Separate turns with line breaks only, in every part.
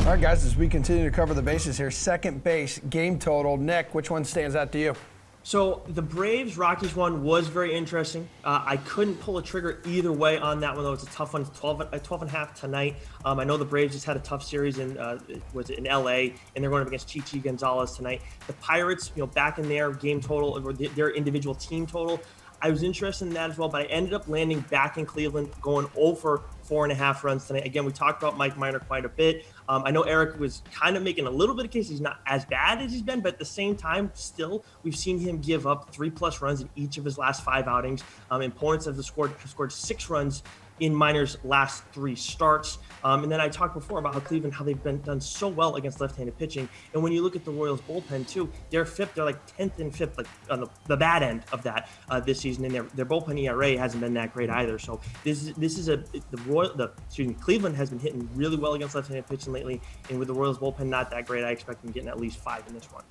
All right, guys, as we continue to cover the bases here, second base, game total. Nick, which one stands out to you?
So the Braves-Rockies one was very interesting. I couldn't pull a trigger either way on that one, though. It's a tough one. 12 and a half tonight. I know the Braves just had a tough series in LA, and they're going up against Chichi Gonzalez tonight. The Pirates, back in their game total, or their individual team total, I was interested in that as well, but I ended up landing back in Cleveland, going over 4.5 runs tonight. Again, we talked about Mike Minor quite a bit. I know Erik was kind of making a little bit of case he's not as bad as he's been, but at the same time, still, we've seen him give up 3+ runs in each of his last 5 outings. Opponents have scored 6 runs in Minor's last 3 starts. And then I talked before about how Cleveland, how they've been done so well against left-handed pitching. And when you look at the Royals bullpen too, they're fifth. They're like 10th and 5th, like on the bad end of that this season. And their bullpen ERA hasn't been that great either. So Cleveland has been hitting really well against left-handed pitching lately. And with the Royals bullpen not that great, I expect them getting at least 5 in this one.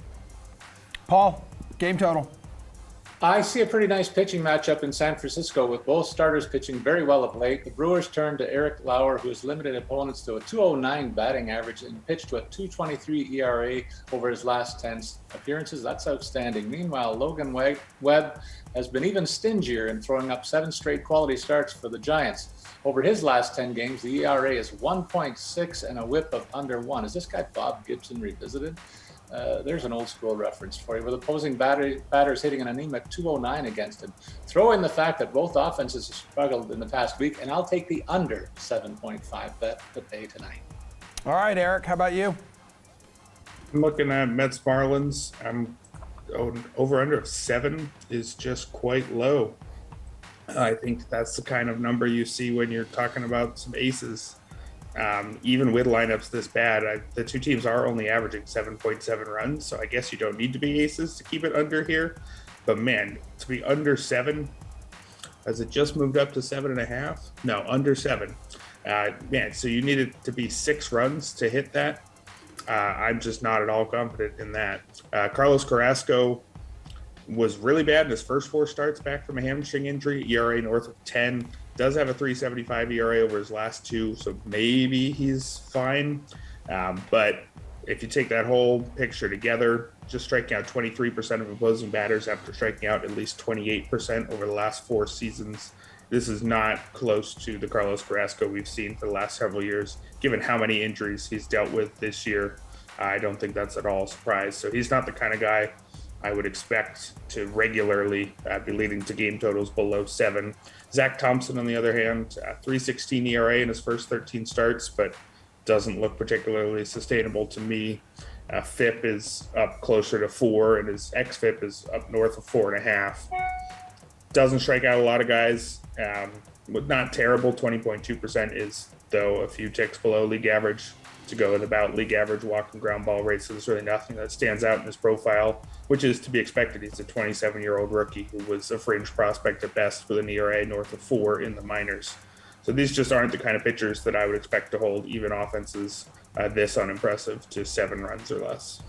Paul, game total.
I see a pretty nice pitching matchup in San Francisco with both starters pitching very well of late. The Brewers turned to Erik Lauer, who has limited opponents to a 2.09 batting average and pitched to a 2.23 ERA over his last 10 appearances. That's outstanding. Meanwhile, Logan Webb has been even stingier in throwing up 7 straight quality starts for the Giants. Over his last 10 games, the ERA is 1.6 and a whip of under 1. Is this guy Bob Gibson revisited? There's an old school reference for you, with opposing batters hitting an anemic 209 against him. Throw in the fact that both offenses have struggled in the past week, and I'll take the under 7.5 bet to pay tonight.
All right, Erik, how about you?
I'm looking at Mets Marlins. I'm over under of 7 is just quite low. I think that's the kind of number you see when you're talking about some aces. Even with lineups this bad, the two teams are only averaging 7.7 runs, so I guess you don't need to be aces to keep it under here. But man, to be under 7, has it just moved up to 7.5? No, under 7. Man, so you need it to be 6 runs to hit that. I'm just not at all confident in that. Carlos Carrasco was really bad in his first 4 starts back from a hamstring injury, ERA north of 10. Does have a 3.75 ERA over his last 2, so maybe he's fine. But if you take that whole picture together, just striking out 23% of opposing batters after striking out at least 28% over the last 4 seasons, this is not close to the Carlos Carrasco we've seen for the last several years. Given how many injuries he's dealt with this year, I don't think that's at all a surprise. So he's not the kind of guy I would expect to regularly be leading to game totals below 7. Zach Thompson, on the other hand, 3.16 ERA in his first 13 starts, but doesn't look particularly sustainable to me. FIP is up closer to 4, and his xFIP is up north of 4.5. Doesn't strike out a lot of guys. Not terrible. 20.2% is, though, a few ticks below league average. To go with about league average walk and ground ball rates, so there's really nothing that stands out in his profile, which is to be expected. He's a 27-year-old rookie who was a fringe prospect at best with an ERA north of 4 in the minors. So these just aren't the kind of pitchers that I would expect to hold even offenses this unimpressive to 7 runs or less.